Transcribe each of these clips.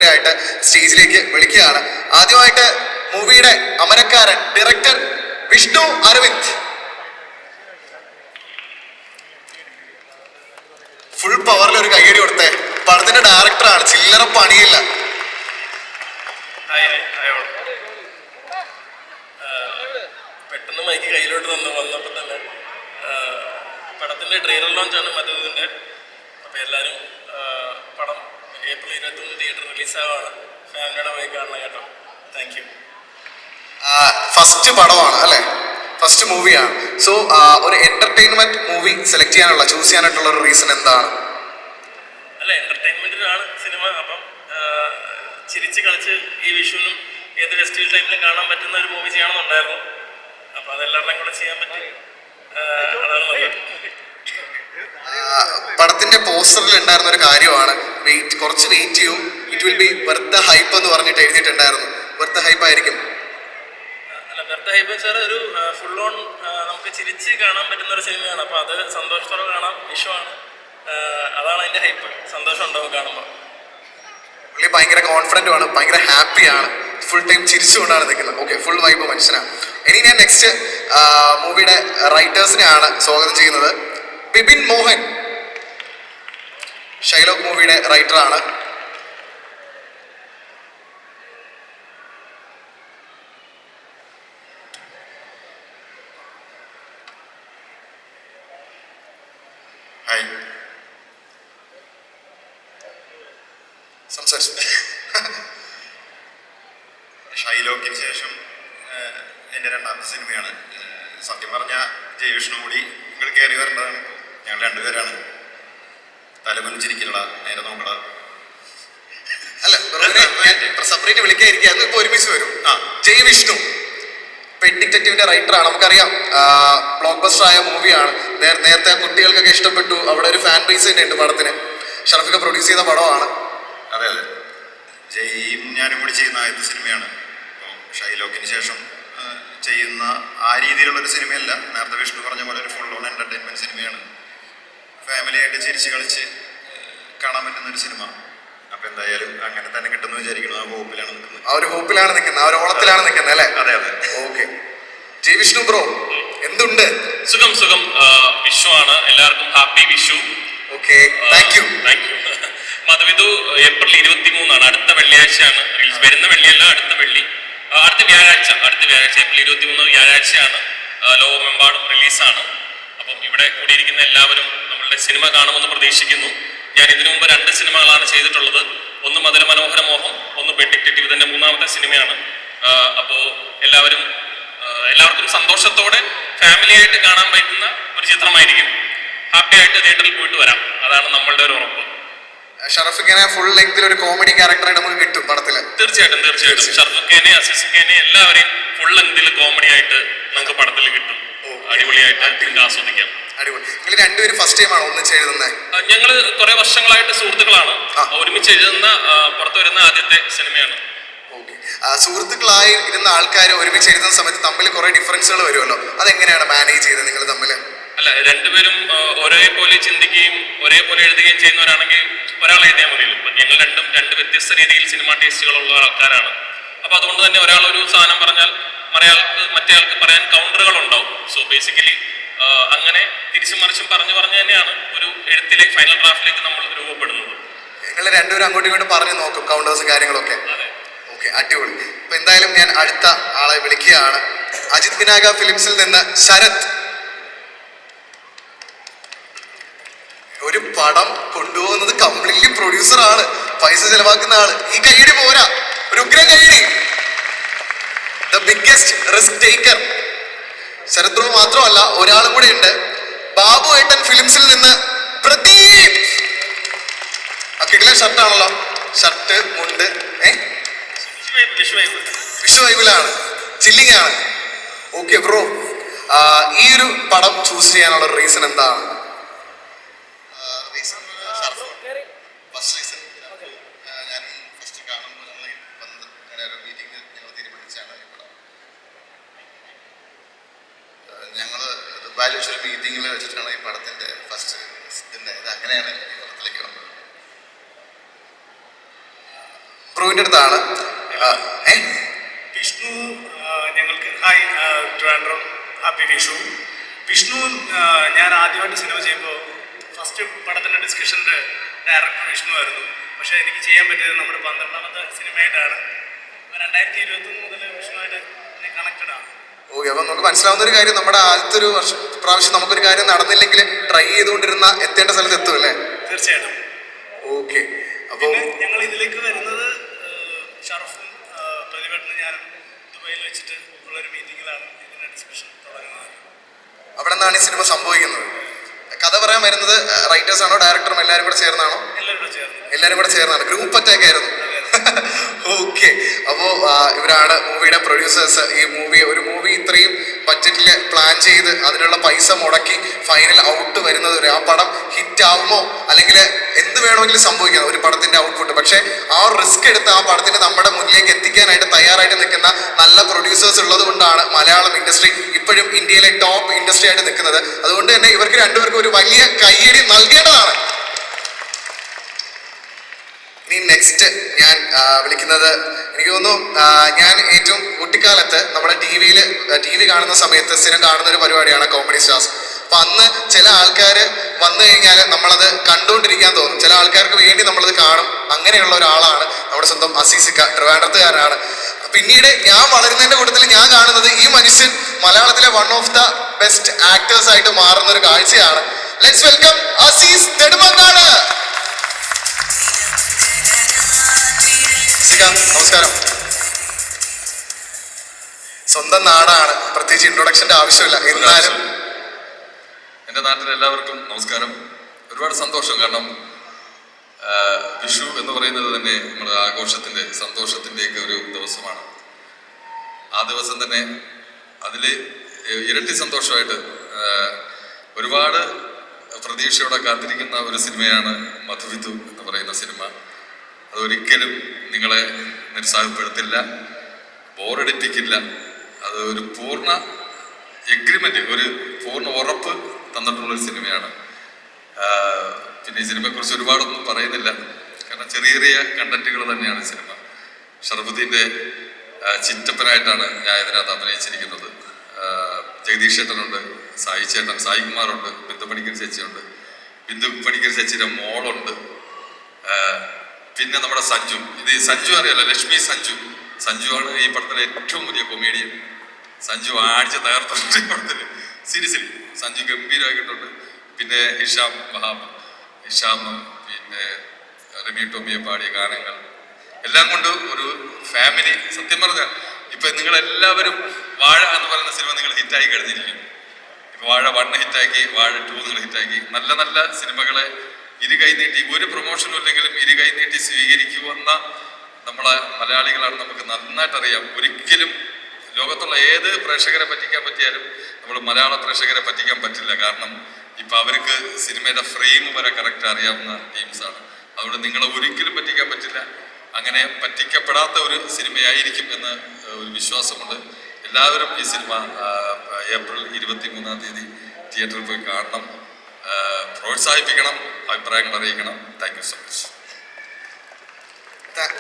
ആയിട്ട് സ്റ്റേജിലേക്ക് വിളിക്കുകയാണ്. ആദ്യമായിട്ട് മൂവിയുടെ അമരക്കാരൻ ഡയറക്ടർ വിഷ്ണു അരവിന്ദ്. ഫുൾ പവറിൽ ഒരു കയ്യടി കൊടുത്തേ. പടത്തിന്റെ ഡയറക്ടറാണ്, ചില്ലറ പണിയില്ല. പെട്ടെന്ന് മൈക്ക് കയ്യിലോട്ട് വന്നപ്പോൾ തന്നെ പടത്തിന്റെ ട്രെയിലർ ലോഞ്ചാണ് മറ്റേതിന്റെ. അപ്പൊ എല്ലാരും പടം ഏപ്രിൽ 21 തിയേറ്റർ റിലീസാവാണ്. ഫാമിലിയുടെ പോയി കാണണം കേട്ടോ. Thank you. ഫസ്റ്റ് പടമാണ് അല്ലെ, ഫസ്റ്റ് മൂവിയാണ്. സോ ഒരു എന്റർടൈൻമെന്റ് മൂവി സെലക്ട് ചെയ്യാനുള്ള, ചൂസ് ചെയ്യാനായിട്ടുള്ള ഒരു റീസൺ എന്താണ്? അല്ല, എന്റർടൈൻമെന്റിനാണ് സിനിമ. അപ്പം ചിരിച്ച് കളിച്ച് ഈ വിഷുവിനും ഏത് ഫെസ്റ്റിവൽ ടൈമിലും കാണാൻ പറ്റുന്ന ഒരു മൂവി ചെയ്യണമെന്നുണ്ടായിരുന്നു. അപ്പൊ അതെല്ലാവരുടെയും കൂടെ ചെയ്യാൻ പറ്റി. അതാണ് പടത്തിന്റെ പോസ്റ്ററിൽ ഉണ്ടായിരുന്ന ഒരു കാര്യമാണ്, കുറച്ച് വെയിറ്റ് ചെയ്യും, it will be Worth the hype എന്ന് പറഞ്ഞിട്ട് എഴുതിയിട്ടുണ്ടായിരുന്നു. വെർത്ത് ദ ഹൈപ്പ് ആയിരിക്കും? അല്ല, വെർത്ത് ദ ഹൈപ്പ് വെച്ചാൽ ഒരു ഫുൾ ഓൺ നമുക്ക് ചിരിച്ച് കാണാൻ പറ്റുന്ന ഒരു സിനിമയാണ്. അപ്പൊ അത് സന്തോഷത്തോടെ കാണാം. വിഷുവാണ്, അതാണ് അതിന്റെ ഹൈപ്പ്. സന്തോഷം ഉണ്ടാവും കാണുമ്പോൾ. പുള്ളി ഭയങ്കര കോൺഫിഡന്റും ആണ്, ഭയങ്കര ഹാപ്പിയാണ്, ഫുൾ ടൈം ചിരിച്ചുകൊണ്ടാണ് നിൽക്കുന്നത്. ഓക്കെ, ഫുൾ വൈബ് മനുഷ്യനാണ്. ഇനി ഞാൻ നെക്സ്റ്റ് മൂവിയുടെ റൈറ്റേഴ്സിനെയാണ് സ്വാഗതം ചെയ്യുന്നത്. ബിപിൻ മോഹൻ ഷൈലോക്ക് മൂവിയുടെ റൈറ്ററാണ്. ഹായ്, സംസാരിച്ചു. ഷൈലോക്കിന് ശേഷം എൻ്റെ രണ്ടാമത്തെ സിനിമയാണ്. സത്യം പറഞ്ഞാൽ ജയവിഷ്ണു കൂടി നിങ്ങൾ കയറി വരേണ്ടതാണ്. ഞങ്ങൾ രണ്ടുപേരാണ്. തലകുനിച്ചിരിക്കലട, നേരെ നോക്കട. അല്ല, സെപ്പറേറ്റ് വിളിക്കാതിരിക്കുക, അത് ഇപ്പൊ ഒരുമിച്ച് വരും. ജയവിഷ്ണു ഡിറ്റക്റ്റീവിന്റെ റൈറ്ററാണ്. നമുക്കറിയാം, ബ്ലോക്ക് ബസ്റ്റർ ആയ മൂവിയാണ്. നേരത്തെ കുട്ടികൾക്കൊക്കെ ഇഷ്ടപ്പെട്ടു. അവിടെ ഒരു ഫാൻ ബേസ് തന്നെ ഉണ്ട് പടത്തിന്. ഷറഫിക്ക പ്രൊഡ്യൂസ് ചെയ്ത പടമാണ്. അതെ അതെ, ജയും ഞാനും കൂടി ചെയ്യുന്ന ആദ്യത്തെ സിനിമയാണ്. അപ്പോൾ ഷൈലോക്കിന് ശേഷം ചെയ്യുന്ന ആ രീതിയിലുള്ളൊരു സിനിമയല്ല. നേരത്തെ വിഷ്ണു പറഞ്ഞ പോലെ ഒരു ഫുൾ ഓൺ എൻ്റർടൈൻമെൻറ്റ് സിനിമയാണ്. ഫാമിലിയായിട്ട് ചിരിച്ച് കളിച്ച് കാണാൻ പറ്റുന്നൊരു സിനിമ. അപ്പം എന്തായാലും അങ്ങനെ തന്നെ കിട്ടുമെന്ന് വിചാരിക്കണം. ആ ഹോപ്പിലാണ് നിൽക്കുന്നത്. ആ ഒരു ഹോപ്പിലാണ് നിൽക്കുന്നത്, ആ ഒരു ഓളത്തിലാണ് നിൽക്കുന്നത് അല്ലേ? അതെ അതെ. ഓക്കെ, ജയവിഷ്ണു ബ്രോ എന്തുണ്ട്? സുഖം സുഖം. വിഷു ആണ്, എല്ലാവർക്കും happy Vishu. Okay, thank you. Madhuvidhu April 23 അടുത്ത വെള്ളിയാഴ്ചയാണ് റിലീസ്. വരുന്ന വെള്ളിയല്ല, അടുത്ത വെള്ളി, അടുത്ത വ്യാഴാഴ്ച ഏപ്രിൽ 23 വ്യാഴാഴ്ചയാണ് ലോകമെമ്പാടും റിലീസാണ്. അപ്പം ഇവിടെ കൂടിയിരിക്കുന്ന എല്ലാവരും നമ്മളുടെ സിനിമ കാണുമെന്ന് പ്രതീക്ഷിക്കുന്നു. ഞാൻ ഇതിനു മുമ്പ് 2 സിനിമകളാണ് ചെയ്തിട്ടുള്ളത്. ഒന്ന് മധുര മനോഹര മോഹം, ഒന്ന് ഡിറ്റക്റ്റീവ്. ഇതിന്റെ 3ാമത്തെ സിനിമയാണ്. അപ്പോൾ എല്ലാവർക്കും സന്തോഷത്തോടെ ഫാമിലിയായിട്ട് കാണാൻ പറ്റുന്ന ഒരു ചിത്രമായിരിക്കും. ഹാപ്പി ആയിട്ട് തിയേറ്ററിൽ പോയിട്ട് വരാം, അതാണ് നമ്മളുടെ ഒരു ഉറപ്പ്. ഷറഫിഖാനെ ഫുൾ ലെങ്തിൽ ഒരു കോമഡി ക്യാരക്ടറായിട്ട് നമുക്ക് കിട്ടും പടത്തില്. തീർച്ചയായിട്ടും. ഷറഫിഖാനെ, അസീസിഖാനെ എല്ലാവരെയും ഫുൾ ലെങ്തിൽ കോമഡി ആയിട്ട് നമുക്ക് പടത്തിൽ കിട്ടും. അടിപൊളിയായിട്ട് ആസ്വദിക്കാം. അടിപൊളി. നിങ്ങൾ രണ്ടുപേരും ഫസ്റ്റ് ടൈമാണ് ഒന്നിച്ച് എഴുതുന്നത്? ഞങ്ങള് കുറെ വർഷങ്ങളായിട്ട് സുഹൃത്തുക്കളാണ്. ഒരുമിച്ച് എഴുതുന്ന പുറത്തു വരുന്ന ആദ്യത്തെ സിനിമയാണ്. ഓക്കെ, സുഹൃത്തുക്കളായി ഇരുന്ന ആൾക്കാർ ഒരുമിച്ച് എഴുതുന്ന സമയത്ത് തമ്മിൽ കുറെ ഡിഫറൻസുകൾ വരുമല്ലോ, അതെങ്ങനെയാണ് മാനേജ് ചെയ്തത് നിങ്ങൾ തമ്മിൽ? അല്ല, രണ്ടുപേരും ഒരേപോലെ ചിന്തിക്കുകയും ഒരേപോലെ എഴുതുകയും ചെയ്യുന്നവരാണെങ്കിൽ ഒരാൾ എഴുതിയാൽ മതിയല്ലോ. ഇപ്പൊ ഞങ്ങൾ രണ്ടും 2 വ്യത്യസ്ത രീതിയിൽ സിനിമാ ടേസ്റ്റുകളുള്ള ആൾക്കാരാണ്. അപ്പൊ അതുകൊണ്ട് തന്നെ ഒരാൾ ഒരു സാധനം പറഞ്ഞാൽ മറ്റേ ആൾക്ക് പറയാൻ കൗണ്ടറുകൾ ഉണ്ടാവും. സോ ബേസിക്കലി അങ്ങനെ തിരിച്ചും മറിച്ചും പറഞ്ഞു തന്നെയാണ് ഒരു എഴുത്തിലേക്ക്, ഫൈനൽ ഡ്രാഫ്റ്റിലേക്ക് നമ്മൾ രൂപപ്പെടുന്നത്. നിങ്ങൾ രണ്ടുപേരും അങ്ങോട്ടും ഇങ്ങോട്ടും പറഞ്ഞു നോക്കും കൗണ്ടേഴ്സും കാര്യങ്ങളൊക്കെ? ഓക്കെ, അടിപൊളി. അപ്പൊ എന്തായാലും ഞാൻ അടുത്ത ആളെ വിളിക്കുകയാണ്. അജിത് വിനായക ഫിലിംസിൽ നിന്ന് ശരത്. ഒരു പടം കൊണ്ടുപോകുന്നത് കംപ്ലീറ്റ്ലി പ്രൊഡ്യൂസർ ആണ്, പൈസ ചെലവാക്കുന്ന ആള്. ഈ കൈയടി പോരാ, ഒരു ഉഗ്ര കൈയടി. The biggest risk taker Sarath bro മാത്രമല്ല, ഒരാളും കൂടെ ഉണ്ട്. ബാബു ഏട്ടൻ ഫിലിംസിൽ നിന്ന് പ്രദീപ്. ആ കിടിലൻ ഷർട്ടാണല്ലോ, ഷർട്ട് മുണ്ട്. വിഷു വൈബിലാണ്, ചില്ലിങ് ആണ്. ഓക്കെ ബ്രോ, ഈ ഒരു പടം ചൂസ് ചെയ്യാനുള്ള റീസൺ എന്താണ്? ഞങ്ങൾ ദുബായിൽ വെച്ചൊരു മീറ്റിങ്ങിൽ വെച്ചിട്ടാണ് ഈ പടത്തിൻ്റെ ഫസ്റ്റ് ഇത് അങ്ങനെയാണ് ഈ പടത്തിലേക്ക് വന്നത്. വിഷ്ണുവിൻ്റെ അടുത്താണ്. വിഷ്ണു ഞങ്ങൾക്ക് ഹായ് ട്രിവാൻഡ്രം ഹാപ്പി വിഷു. വിഷ്ണു ഞാൻ ആദ്യമായിട്ട് സിനിമ ചെയ്യുമ്പോൾ ഫസ്റ്റ് പടത്തിൻ്റെ ഡിസ്കഷൻ്റെ ഡയറക്ടർ വിഷ്ണു ആയിരുന്നു. പക്ഷേ എനിക്ക് ചെയ്യാൻ പറ്റിയത് നമ്മുടെ 12ാമത്തെ സിനിമയായിട്ടാണ്. 2021 മുതൽ വിഷ്ണുവായിട്ട് കണക്റ്റഡ് ആണ്. ഓക്കെ, അപ്പം നമുക്ക് മനസ്സിലാവുന്ന ഒരു കാര്യം, നമ്മുടെ ആദ്യത്തെ ഒരു പ്രാവശ്യം നമുക്കൊരു കാര്യം നടന്നില്ലെങ്കിൽ ട്രൈ ചെയ്തുകൊണ്ടിരുന്ന എത്തേണ്ട സ്ഥലത്ത് എത്തും അല്ലേ? തീർച്ചയായിട്ടും. ഓക്കെ, അപ്പോൾ ഞങ്ങൾ ഇതിലേക്ക് വരുന്നത് ഷറഫും പ്രതിഭട്ടനും ഞാനും ദുബൈയിൽ വെച്ചിട്ട് ഉള്ളൊരു മീറ്റിങ്ങിലാണ് ഇതിൻ്റെ ഡിസ്കഷൻ തുടങ്ങുന്നത്. അവിടെ നിന്നാണ് ഈ സിനിമ സംഭവിക്കുന്നത്. കഥ പറയാൻ വരുന്നത് റൈറ്റേഴ്സ് ആണോ ഡയറക്ടറും എല്ലാവരും കൂടെ ചേർന്നാണോ? എല്ലാവരും കൂടെ ചേർന്നാണ്, ഗ്രൂപ്പ് അറ്റാക്ക് ആയിരുന്നു. ഓക്കെ, അപ്പോൾ ഇവരാണ് മൂവിയുടെ പ്രൊഡ്യൂസേഴ്സ്. ഈ ഒരു മൂവി ഇത്രയും ബഡ്ജറ്റിൽ പ്ലാൻ ചെയ്ത് അതിനുള്ള പൈസ മുടക്കി ഫൈനൽ ഔട്ട് വരുന്നത് വരെ ആ പടം ഹിറ്റ് ആവുമോ അല്ലെങ്കിൽ എന്ത് വേണമെങ്കിലും സംഭവിക്കാം ഒരു പടത്തിന്റെ ഔട്ട്പുട്ട്. പക്ഷെ ആ റിസ്ക് എടുത്ത് ആ പടത്തിന് നമ്മുടെ മുന്നിലേക്ക് എത്തിക്കാനായിട്ട് തയ്യാറായിട്ട് നിൽക്കുന്ന നല്ല പ്രൊഡ്യൂസേഴ്സ് ഉള്ളത് കൊണ്ടാണ് മലയാളം ഇൻഡസ്ട്രി ഇപ്പോഴും ഇന്ത്യയിലെ ടോപ്പ് ഇൻഡസ്ട്രി ആയിട്ട് നിൽക്കുന്നത്. അതുകൊണ്ട് തന്നെ ഇവർക്ക് രണ്ടുപേർക്കും ഒരു വലിയ കയ്യടി നൽകേണ്ടതാണ്. ഇനി നെക്സ്റ്റ് ഞാൻ വിളിക്കുന്നത്, എനിക്ക് തോന്നുന്നു ഞാൻ ഏറ്റവും കുട്ടിക്കാലത്ത് നമ്മുടെ ടി വി കാണുന്ന സമയത്ത് സ്ഥിരം കാണുന്ന ഒരു പരിപാടിയാണ് കോമഡി സ്റ്റാർസ്. അപ്പൊ അന്ന് ചില ആൾക്കാർ വന്നു കഴിഞ്ഞാൽ നമ്മളത് കണ്ടുകൊണ്ടിരിക്കാൻ തോന്നും, ചില ആൾക്കാർക്ക് വേണ്ടി നമ്മളത് കാണും. അങ്ങനെയുള്ള ഒരാളാണ് നമ്മുടെ സ്വന്തം അസീസിക്ക, ട്രിവാൻഡ്രത്തുകാരനാണ്. പിന്നീട് ഞാൻ വളരുന്നതിന്റെ കൂട്ടത്തിൽ ഞാൻ കാണുന്നത് ഈ മനുഷ്യൻ മലയാളത്തിലെ one of the best actors ആയിട്ട് മാറുന്ന ഒരു കാഴ്ചയാണ്. Let's welcome Azeez Nedumangad. നമസ്കാരം. സ്വന്തം നാടാണ്, പ്രത്യേകിച്ച് ഇൻട്രൊഡക്ഷന്റെ ആവശ്യമില്ല. എന്നാലും എൻ്റെ നാട്ടിലെ എല്ലാവർക്കും നമസ്കാരം. ഒരുപാട് സന്തോഷം, കാരണം വിഷു എന്ന് പറയുന്നത് തന്നെ നമ്മുടെ ആഘോഷത്തിൻ്റെ സന്തോഷത്തിൻ്റെയൊക്കെ ഒരു ദിവസമാണ്. ആ ദിവസം തന്നെ അതിൽ ഇരട്ടി സന്തോഷമായിട്ട് ഒരുപാട് പ്രതീക്ഷയോടെ കാത്തിരിക്കുന്ന ഒരു സിനിമയാണ് മധുവിധു എന്ന് പറയുന്ന സിനിമ. അതൊരിക്കലും നിങ്ങളെ നിരുത്സാഹപ്പെടുത്തില്ല, ബോറടിപ്പിക്കില്ല. അത് ഒരു പൂർണ്ണ എഗ്രിമെന്റ്, ഒരു പൂർണ്ണ ഉറപ്പ് തന്നിട്ടുള്ളൊരു സിനിമയാണ്. പിന്നെ ഈ സിനിമയെക്കുറിച്ച് ഒരുപാടൊന്നും പറയുന്നില്ല, കാരണം ചെറിയ ചെറിയ കണ്ടന്റുകൾ തന്നെയാണ് സിനിമ. ഷറഫുദ്ദീൻ്റെ ചിറ്റപ്പനായിട്ടാണ് ഞാൻ ഇതിനകത്ത് അഭിനയിച്ചിരിക്കുന്നത്. ജഗദീഷ് ചേട്ടനുണ്ട്, സായി കുമാറുണ്ട്, ബിന്ദു പണിക്കർ ചേച്ചിയുണ്ട്, ബിന്ദു പണിക്കർ ചേച്ചിയുടെ മോളുണ്ട്, പിന്നെ നമ്മുടെ സഞ്ജു അറിയാലോ, ലക്ഷ്മി സഞ്ജു ആണ് ഈ പടത്തിലെ ഏറ്റവും വലിയ കൊമേഡിയൻ. സഞ്ജു ആഴ്ച തകർത്തിട്ടുണ്ട് ഈ പടത്തിൽ, സീരിയസ്ലി സഞ്ജു ഗംഭീരമാക്കിയിട്ടുണ്ട്. പിന്നെ ഹിഷാം, പിന്നെ റിമി ടോമിയെ പാടിയ ഗാനങ്ങൾ എല്ലാം കൊണ്ട് ഒരു ഫാമിലി. സത്യം പറഞ്ഞാൽ ഇപ്പൊ നിങ്ങളെല്ലാവരും വാഴ എന്ന് പറയുന്ന സിനിമ നിങ്ങൾ ഹിറ്റായി കഴിഞ്ഞിരിക്കും. ഇപ്പൊ വാഴ 1 ഹിറ്റാക്കി, വാഴ 2 നിങ്ങൾ ഹിറ്റാക്കി. നല്ല നല്ല സിനിമകളെ ഇരുകൈ നീട്ടി, ഒരു പ്രൊമോഷനും ഇല്ലെങ്കിലും ഇരുകൈ നീട്ടി സ്വീകരിക്കുമെന്ന നമ്മളെ മലയാളികളാണ്. നമുക്ക് നന്നായിട്ട് അറിയാം. ഒരിക്കലും ലോകത്തുള്ള ഏത് പ്രേക്ഷകരെ പറ്റിക്കാൻ പറ്റിയാലും നമ്മൾ മലയാള പ്രേക്ഷകരെ പറ്റിക്കാൻ പറ്റില്ല. കാരണം ഇപ്പൊ അവർക്ക് സിനിമയുടെ ഫ്രെയിം വരെ കറക്റ്റ് അറിയാവുന്ന ടീംസാണ്. അതുകൊണ്ട് നിങ്ങളെ ഒരിക്കലും പറ്റിക്കാൻ പറ്റില്ല. അങ്ങനെ പറ്റിക്കപ്പെടാത്ത ഒരു സിനിമയായിരിക്കും എന്ന് ഒരു വിശ്വാസമുണ്ട്. എല്ലാവരും ഈ സിനിമ ഏപ്രിൽ 23-ാം തീയതി തിയേറ്ററിൽ പോയി കാണണം, പ്രോത്സാഹിപ്പിക്കണം, അഭിപ്രായങ്ങൾ അറിയിക്കണം. Thank you so much.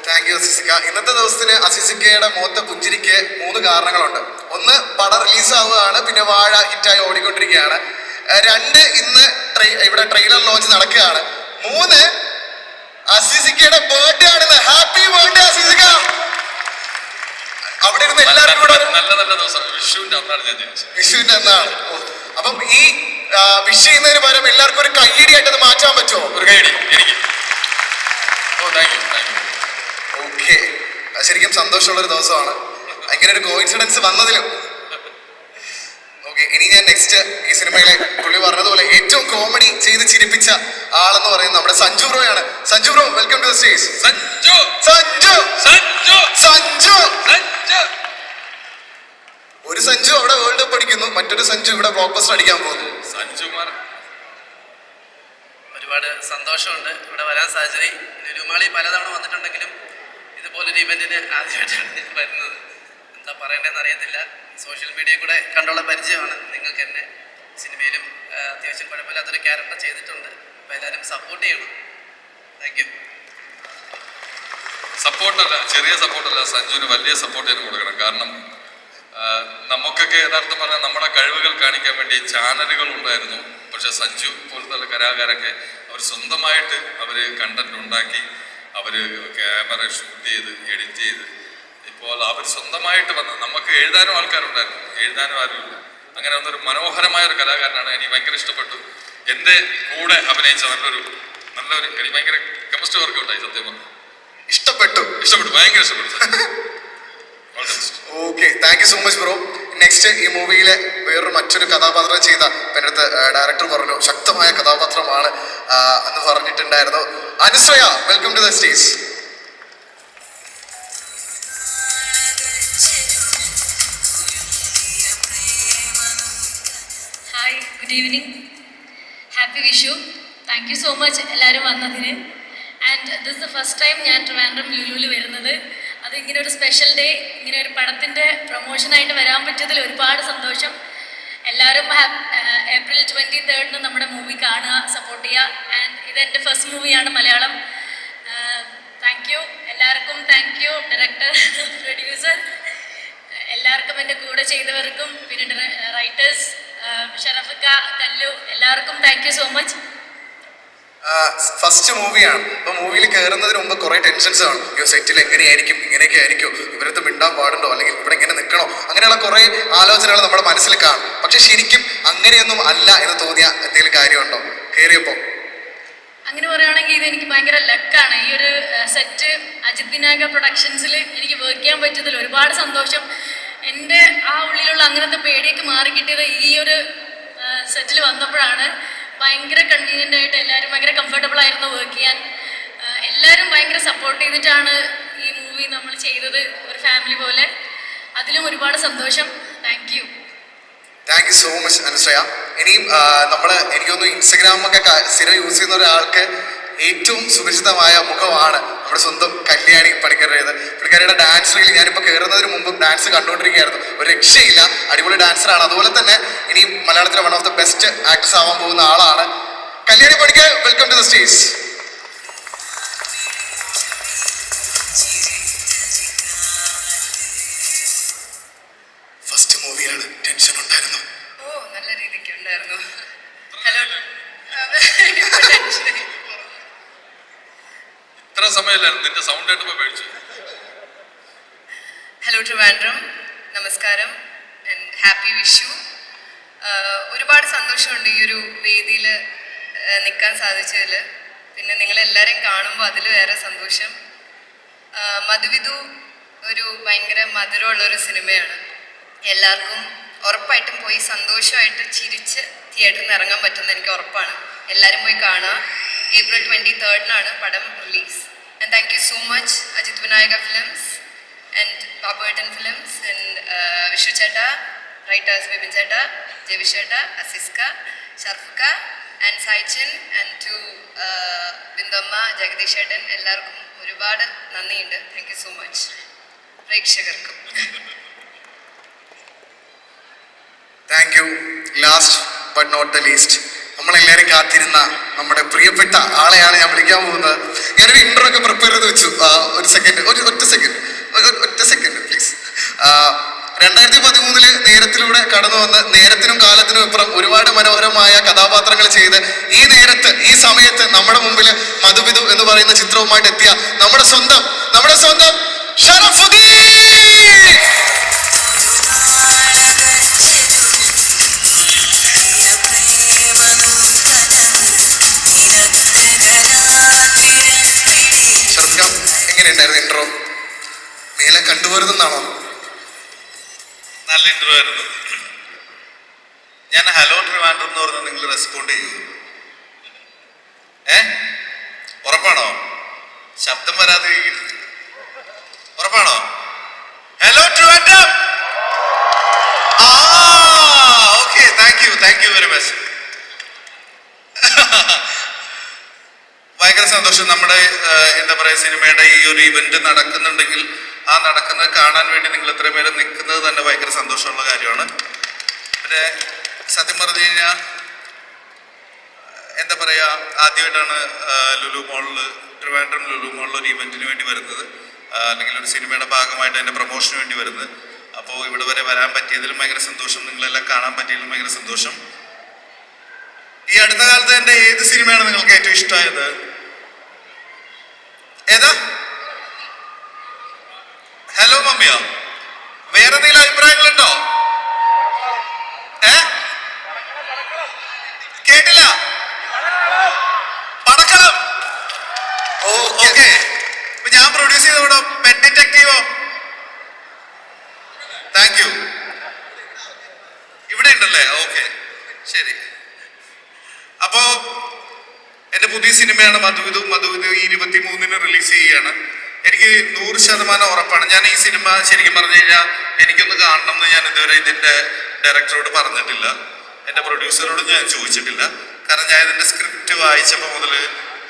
Thank you അസീസിക്ക. ഇന്നത്തെ ദിവസത്തിന് അസീസിക്കയുടെ മുഖത്തെ പുഞ്ചിരിക്ക് 3 കാരണങ്ങളുണ്ട്. ഒന്ന്, പടം റിലീസാവുകയാണ്, പിന്നെ വാഴ ഹിറ്റായി ഓടിക്കൊണ്ടിരിക്കുകയാണ്. 2, ഇന്ന് ഇവിടെ ട്രെയിലർ ലോഞ്ച് നടക്കുകയാണ്. 3, അസീസിക്കയുടെ ബർത്ത്ഡേ ആണെന്ന്. ഹാപ്പി ബർത്ത്ഡേ അസീസിക്ക. അവിടെ ഇരുന്ന് എല്ലാവരും കൂടെ നല്ല നല്ല ദിവസം, വിഷുവിന്റെ അന്നാണ്. അപ്പം ഈ വിഷ് ചെയ്യുന്നതിന് പകരം എല്ലാവർക്കും ഒരു കയ്യടി ആയിട്ട് അത് മാറ്റാൻ പറ്റുമോ? ഒരു കയ്യടി എനിക്ക്. ഓക്കെ, ശരിക്കും സന്തോഷമുള്ളൊരു ദിവസമാണ് ഇങ്ങനെ ഒരു കോയിൻസിഡൻസ് വന്നതിലും. ഓക്കെ, ഇനി ഞാൻ നെക്സ്റ്റ് ഈ സിനിമയിലെ പുള്ളി പറഞ്ഞതുപോലെ ഏറ്റവും കോമഡി ചെയ്ത് ചിരിപ്പിച്ച ആളെന്ന് പറയുന്നത് നമ്മുടെ സഞ്ജു ബ്രോയാണ്. Sanju bro, welcome to the stage. ഒരു സഞ്ജു അവിടെ വേൾഡ് കപ്പ് അടിക്കുന്നു, മറ്റൊരു സഞ്ജു ഇവിടെ ബ്ലോക്ക് ബസ്റ്റർ അടിക്കാൻ പോകുന്നു. ഒരുപാട് സന്തോഷമുണ്ട് ഇവിടെ വരാൻ സാഹചര്യം. ലുലുമാളി പലതവണ വന്നിട്ടുണ്ടെങ്കിലും ഇതുപോലൊരു ഇവന്റിന് ആദ്യമായിട്ടാണ് ഞാൻ വരുന്നത്. എന്താ പറയേണ്ടതെന്ന് അറിയത്തില്ല. സോഷ്യൽ മീഡിയ കൂടെ കണ്ടുള്ള പരിചയമാണ് നിങ്ങൾക്ക് എന്നെ. സിനിമയിലും അത്യാവശ്യം കുഴപ്പമില്ലാത്തൊരു ക്യാരക്ടർ ചെയ്തിട്ടുണ്ട്. അപ്പോൾ എല്ലാവരും സപ്പോർട്ട് ചെയ്യണം. Thank you. സപ്പോർട്ടല്ല, ചെറിയ സപ്പോർട്ടല്ല, സഞ്ജുവിന് വലിയ സപ്പോർട്ട് ചെയ്ത് കൊടുക്കണം. കാരണം നമുക്കൊക്കെ യഥാർത്ഥം പറഞ്ഞാൽ നമ്മുടെ കഴിവുകൾ കാണിക്കാൻ വേണ്ടി ചാനലുകൾ ഉണ്ടായിരുന്നു. പക്ഷെ സഞ്ജു പോലത്തെ കലാകാരൊക്കെ അവർ സ്വന്തമായിട്ട് അവര് കണ്ടന്റ് ഉണ്ടാക്കി, അവര് ക്യാമറ ഷൂട്ട് ചെയ്ത് എഡിറ്റ് ചെയ്ത് ഇപ്പോൾ അവർ സ്വന്തമായിട്ട് വന്ന് നമുക്ക് എഴുതാനും ആൾക്കാരുണ്ടായിരുന്നു, എഴുതാനും ആരുമില്ല. അങ്ങനെ വന്നൊരു മനോഹരമായ ഒരു കലാകാരനാണ്. എനിക്ക് ഭയങ്കര ഇഷ്ടപ്പെട്ടു. എൻ്റെ കൂടെ അഭിനയിച്ച നല്ലൊരു എനിക്ക് ഭയങ്കര കെമിസ്ട്രി വർക്ക് ഉണ്ടായി. സത്യം പറഞ്ഞു ഇഷ്ടപ്പെട്ടു, ഭയങ്കര ഇഷ്ടപ്പെട്ടു. Okay, thank you so much bro. Next ഈ മൂവിയിലെ വേറൊരു മറ്റൊരു കഥാപാത്രം ചെയ്ത എൻ്റെ അടുത്ത് ഡയറക്ടർ പറഞ്ഞു ശക്തമായ കഥാപാത്രമാണ് എന്ന് പറഞ്ഞിട്ടുണ്ടായിരുന്നു. Anusree, welcome to the stage. Hi, good evening, happy Vishu. Thank you so much എല്ലാവരും വന്നതിന്. And this the first time ഞാൻ ട്രിവാൻഡ്രം ലുലുവിൽ വരുന്നത്. അത് ഇങ്ങനെ ഒരു സ്പെഷ്യൽ ഡേ, ഇങ്ങനെ ഒരു പടത്തിൻ്റെ പ്രൊമോഷനായിട്ട് വരാൻ പറ്റിയതിൽ ഒരുപാട് സന്തോഷം. എല്ലാവരും ഏപ്രിൽ 23 നമ്മുടെ മൂവി കാണുക, സപ്പോർട്ട് ചെയ്യുക. ആൻഡ് ഇത് എൻ്റെ ഫസ്റ്റ് മൂവിയാണ് മലയാളം. താങ്ക് യു എല്ലാവർക്കും, താങ്ക് യു ഡയറക്ടർ, പ്രൊഡ്യൂസർ, എല്ലാവർക്കും, എൻ്റെ കൂടെ ചെയ്തവർക്കും, പിന്നെ റൈറ്റേഴ്സ് ഷറഫക്ക, കല്ലു, എല്ലാവർക്കും thank you so much. First മൂവിയാണ്. അപ്പൊ മൂവിയിൽ കയറുന്നതിന് മുമ്പ് കുറെ ടെൻഷൻസ് ആണ്. ഈ സെറ്റിൽ എങ്ങനെയായിരിക്കും, ഇങ്ങനെയൊക്കെ ആയിരിക്കും, ഇവരത്ത് മിണ്ടാൻ പാടുണ്ടോ, അല്ലെങ്കിൽ ഇവിടെ ഇങ്ങനെ നിൽക്കണോ, അങ്ങനെയുള്ള കുറെ ആലോചനകൾ നമ്മുടെ മനസ്സിൽ കാണും. പക്ഷെ ശരിക്കും അങ്ങനെയൊന്നും അല്ല എന്ന് തോന്നിയ എന്തെങ്കിലും കാര്യമുണ്ടോ കയറിയപ്പോ? അങ്ങനെ പറയുകയാണെങ്കിൽ ഇത് എനിക്ക് ഭയങ്കര ലക്കാണ്. ഈ ഒരു സെറ്റ് അജിത് വിനായക പ്രൊഡക്ഷൻസിൽ എനിക്ക് വർക്ക് ചെയ്യാൻ പറ്റിയതിൽ ഒരുപാട് സന്തോഷം. എൻ്റെ ആ ഉള്ളിലുള്ള അങ്ങനത്തെ പേടിയൊക്കെ മാറിക്കിട്ടിയത് ഈ ഒരു സെറ്റിൽ വന്നപ്പോഴാണ്. ഭയങ്കര കൺവീനിയൻ്റ് ആയിട്ട് എല്ലാവരും ഭയങ്കര കംഫർട്ടബിൾ ആയിരുന്നു വർക്ക് ചെയ്യാൻ. എല്ലാവരും ഭയങ്കര സപ്പോർട്ട് ചെയ്തിട്ടാണ് ഈ മൂവി നമ്മൾ ചെയ്തത്, ഒരു ഫാമിലി പോലെ. അതിലും ഒരുപാട് സന്തോഷം. Thank you. Thank you so much Anusree. ഇനിയും എനിക്കൊന്ന് ഇൻസ്റ്റഗ്രാമൊക്കെ സ്ഥിരം യൂസ് ചെയ്യുന്ന ഒരാൾക്ക് ഏറ്റവും സുപരിചിതമായ മുഖമാണ് നമ്മുടെ സ്വന്തം കല്യാണി പണിക്കരുടേത്. പുള്ളിക്കാരിയുടെ ഡാൻസ് റീൽ ഞാനിപ്പോൾ കയറുന്നതിന് മുമ്പ് ഡാൻസ് കണ്ടുകൊണ്ടിരിക്കുകയായിരുന്നു. ഒരു രക്ഷയില്ല, അടിപൊളി ഡാൻസറാണ്. അതുപോലെ തന്നെ ഇനി മലയാളത്തിലെ one of the best actress ആവാൻ പോകുന്ന ആളാണ് Kalyani Panicker. Welcome to the stage. First മൂവിയാണ്, ടെൻഷൻ ഉണ്ടായിരുന്നു? ഓ, നല്ല രീതിക്ക് ഉണ്ടായിരുന്നു. ഹലോ, ഇത്ര സമയമില്ലായിരുന്നു, നിന്റെ സൗണ്ട് ആയിട്ട് കഴിച്ചു. ഹലോ ട്രിവാൻഡ്രം, നമസ്കാരം ആൻഡ് ഹാപ്പി വിഷു. ഒരുപാട് സന്തോഷമുണ്ട് ഈ ഒരു വേദിയിൽ നിൽക്കാൻ സാധിച്ചതിൽ. പിന്നെ നിങ്ങളെല്ലാവരെയും കാണുമ്പോൾ അതിൽ വേറെ സന്തോഷം. മധുവിധു ഒരു ഭയങ്കര മധുരമുള്ളൊരു സിനിമയാണ്. എല്ലാവർക്കും ഉറപ്പായിട്ടും പോയി സന്തോഷമായിട്ട് ചിരിച്ച് തിയേറ്ററിൽ നിന്ന് ഇറങ്ങാൻ പറ്റുമെന്ന് എനിക്ക് ഉറപ്പാണ്. എല്ലാവരും പോയി കാണുക. ഏപ്രിൽ 23 പടം release. And thank you so much Ajith Vinayaka films and ബാബുവേട്ടൻ ഫിലിംസ് ആൻഡ് വിഷു ചേട്ട, റൈറ്റേഴ്സ് ബിബിൻ ചേട്ട, ജെവിഷ് ചേട്ട, അസിസ്ക, ഷർഫുക്ക ആൻഡ് സൈച്ചിൻ ആൻഡ് ടു ബിന്ദമ്മ, ജഗദീഷ് ചേട്ടൻ, എല്ലാവർക്കും ഒരുപാട് നന്ദിയുണ്ട്. Thank you so much. പ്രേക്ഷകർക്കും thank you. Last but not the least, നമ്മളെല്ലാവരും കാത്തിരുന്ന നമ്മുടെ പ്രിയപ്പെട്ട ആളെയാണ് ഞാൻ വിളിക്കാൻ പോകുന്നത്. ഞാനൊരു ഇൻട്രോ ഒക്കെ പ്രിപ്പയർ ചെയ്ത് വെച്ചു. ഒറ്റ സെക്കൻഡ് പ്ലീസ്. 2013 നേരത്തിലൂടെ കടന്നു വന്ന് നേരത്തിനും കാലത്തിനും ഇപ്പുറം ഒരുപാട് മനോഹരമായ കഥാപാത്രങ്ങൾ ചെയ്ത് ഈ നേരത്ത് ഈ സമയത്ത് നമ്മുടെ മുമ്പിൽ മധുവിധു എന്ന് പറയുന്ന ചിത്രവുമായിട്ട് എത്തിയ നമ്മുടെ സ്വന്തം ഷറഫുദ്ദീൻ. എങ്ങനെയുണ്ടായിരുന്നു ഇൻട്രോ? മേലെ കണ്ടുപോരുന്നാണോ? നല്ല ഇൻട്രോ ആയിരുന്നു. ഞാൻ ഹലോ ട്രിവാൻഡ്രം എന്ന് പറഞ്ഞാൽ നിങ്ങൾ റെസ്പോണ്ട് ചെയ്യൂ? ഉറപ്പാണോ? ശബ്ദം വരാതെ ഉറപ്പാണോ? Hello Trivandrum. Okay, thank you very much. ഭയങ്കര സന്തോഷം. നമ്മുടെ എന്താ പറയുക, സിനിമയുടെ ഈ ഒരു ഇവന്റ് നടക്കുന്നുണ്ടെങ്കിൽ ആ നടക്കുന്നത് കാണാൻ വേണ്ടി നിങ്ങൾ ഇത്രയും പേര് നിൽക്കുന്നത് തന്നെ ഭയങ്കര സന്തോഷമുള്ള കാര്യമാണ്. പിന്നെ സത്യം പറഞ്ഞു കഴിഞ്ഞാൽ എന്താ പറയുക, ആദ്യമായിട്ടാണ് ലുലു മോളിൽ, ട്രിവാൻഡ്രം ലുലു മോളിൽ ഒരു ഇവന്റിന് വേണ്ടി വരുന്നത്. അല്ലെങ്കിൽ ഒരു സിനിമയുടെ ഭാഗമായിട്ട് അതിൻ്റെ പ്രൊമോഷന് വേണ്ടി വരുന്നത്. അപ്പോൾ ഇവിടെ വരെ വരാൻ പറ്റിയതിലും ഭയങ്കര സന്തോഷം, നിങ്ങളെല്ലാം കാണാൻ പറ്റിയതിലും ഭയങ്കര സന്തോഷം. ഈ അടുത്ത കാലത്ത് എൻ്റെ ഏത് സിനിമയാണ് നിങ്ങൾക്ക് ഏറ്റവും ഇഷ്ടമായത്? ഏതാ? ഹലോ മമ്മിയോ? വേറെ എന്തെങ്കിലും അഭിപ്രായങ്ങളുണ്ടോ? കേട്ടില്ല. പടക്കളം. ഓക്കെ. ഞാൻ പ്രൊഡ്യൂസ് ചെയ്ത കൂടെ പെറ്റ് ഡിറ്റക്റ്റീവോ? Thank you. ഇവിടെ ഉണ്ടല്ലേ? ഓക്കെ, ശരി. അപ്പോ എന്റെ പുതിയ സിനിമയാണ് മധുവിധു. മധുവിധു 23-ന് റിലീസ് ചെയ്യുകയാണ്. എനിക്ക് 100% ഉറപ്പാണ്. ഞാൻ ഈ സിനിമ ശരിക്കും പറഞ്ഞു കഴിഞ്ഞാൽ എനിക്കൊന്ന് കാണണം എന്ന് ഞാൻ ഇതുവരെ ഇതിന്റെ ഡയറക്ടറോട് പറഞ്ഞിട്ടില്ല, എന്റെ പ്രൊഡ്യൂസറോട് ഞാൻ ചോദിച്ചിട്ടില്ല. കാരണം ഞാൻ ഇതിന്റെ സ്ക്രിപ്റ്റ് വായിച്ചപ്പോൾ മുതൽ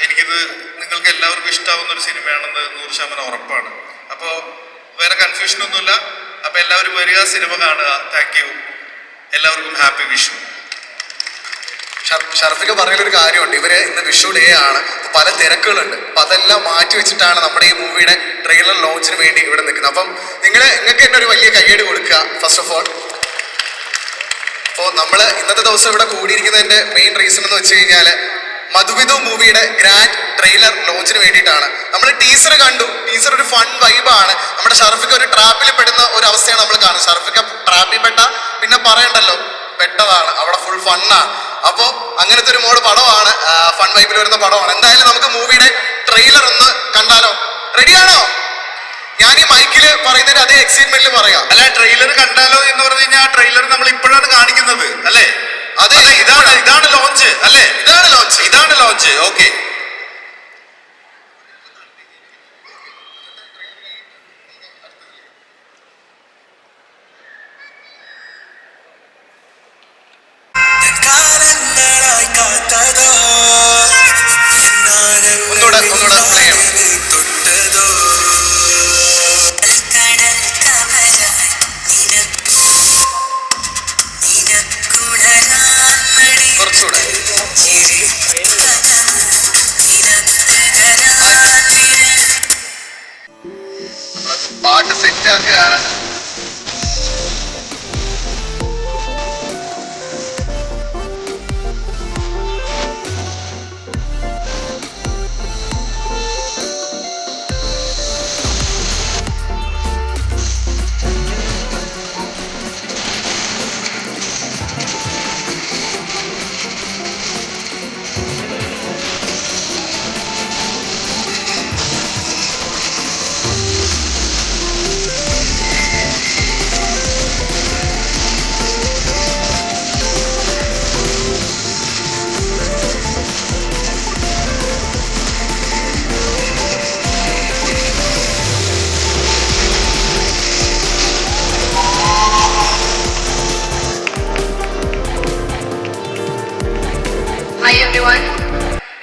എനിക്കിത് നിങ്ങൾക്ക് എല്ലാവർക്കും ഇഷ്ടാവുന്ന ഒരു സിനിമയാണെന്ന് 100% ഉറപ്പാണ്. അപ്പോൾ വേറെ കൺഫ്യൂഷൻ ഒന്നുമില്ല. അപ്പൊ എല്ലാവരും വരിക, സിനിമ കാണുക. Thank you. എല്ലാവർക്കും ഹാപ്പി വിഷു. ഷർഫിക്ക് പറഞ്ഞൊരു കാര്യമുണ്ട്, ഇവര് ഇന്ന് വിഷു ഡേ ആണ്, പല തിരക്കുകളുണ്ട്. അപ്പൊ അതെല്ലാം മാറ്റി വെച്ചിട്ടാണ് നമ്മുടെ ഈ മൂവിയുടെ ട്രെയിലർ ലോഞ്ചിന് വേണ്ടി ഇവിടെ നിൽക്കുന്നത്. അപ്പം നിങ്ങൾക്ക് തന്നെ ഒരു വലിയ കയ്യടി കൊടുക്കുക ഫസ്റ്റ് ഓഫ് ഓൾ. അപ്പോൾ നമ്മൾ ഇന്നത്തെ ദിവസം ഇവിടെ കൂടിയിരിക്കുന്നതിന്റെ മെയിൻ റീസൺ എന്ന് വെച്ച് കഴിഞ്ഞാൽ മധുവിധു മൂവിയുടെ ഗ്രാൻഡ് ട്രെയിലർ ലോഞ്ചിന് വേണ്ടിയിട്ടാണ്. നമ്മൾ ടീസർ കണ്ടു. ടീസർ ഒരു ഫൺ വൈബാണ്. നമ്മുടെ ഷർഫിക്ക് ഒരു ട്രാപ്പിൽ പെടുന്ന ഒരു അവസ്ഥയാണ് നമ്മൾ കാണുന്നത്. ഷർഫിക്ക് ട്രാപ്പിൽ പെട്ട പിന്നെ പറയണ്ടല്ലോ, പെട്ടതാണ്. അവിടെ ഫുൾ ഫണ്ണാണ്. അപ്പോൾ അങ്ങനത്തെ ഒരു മോഡ് പടമാണ്, ഫൺ വൈബിൽ വരുന്ന പടമാണ്. എന്തായാലും നമുക്ക് മൂവിയുടെ ട്രെയിലർ ഒന്ന് കണ്ടാലോ? റെഡിയാണോ? ഞാൻ ഈ മൈക്കില് പറയുന്നതിന് അതേ എക്സൈറ്റ്മെന്റിൽ പറയാം. അല്ല, ട്രെയിലർ കണ്ടാലോ എന്ന് പറഞ്ഞു കഴിഞ്ഞാൽ ആ ട്രെയിലർ നമ്മൾ ഇപ്പോഴാണ് കാണിക്കുന്നത് അല്ലേ? അതെ, ഇതാണ് ലോഞ്ച് അല്ലേ? ഇതാണ് ലോഞ്ച്. ഓക്കെ. ഒന്നുകൂടെ പ്ലേ ചെയ്യണം. കുറച്ചുകൂടെ. പാട്ട് സെറ്റ് ആക്കുകയാണ്.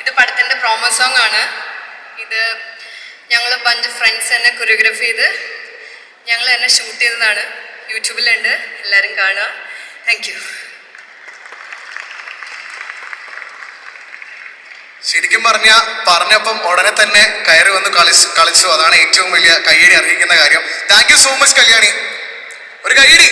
ഇത് പടത്തിന്റെ പ്രോമോ സോങ് ആണ്. ഇത് ഞങ്ങൾ ബഞ്ച് ഫ്രണ്ട്സ് തന്നെ കൊറിയോഗ്രാഫി ചെയ്ത് ഞങ്ങൾ തന്നെ ഷൂട്ട് ചെയ്തതാണ്. യൂട്യൂബിലുണ്ട്, എല്ലാവരും കാണുക. Thank you. ശരിക്കും പറഞ്ഞപ്പം ഉടനെ തന്നെ കയറി വന്ന് കളിച്ചു. അതാണ് ഏറ്റവും വലിയ കയ്യടി അർഹിക്കുന്ന കാര്യം. Thank you so much Kalyani. ഒരു കയ്യടി.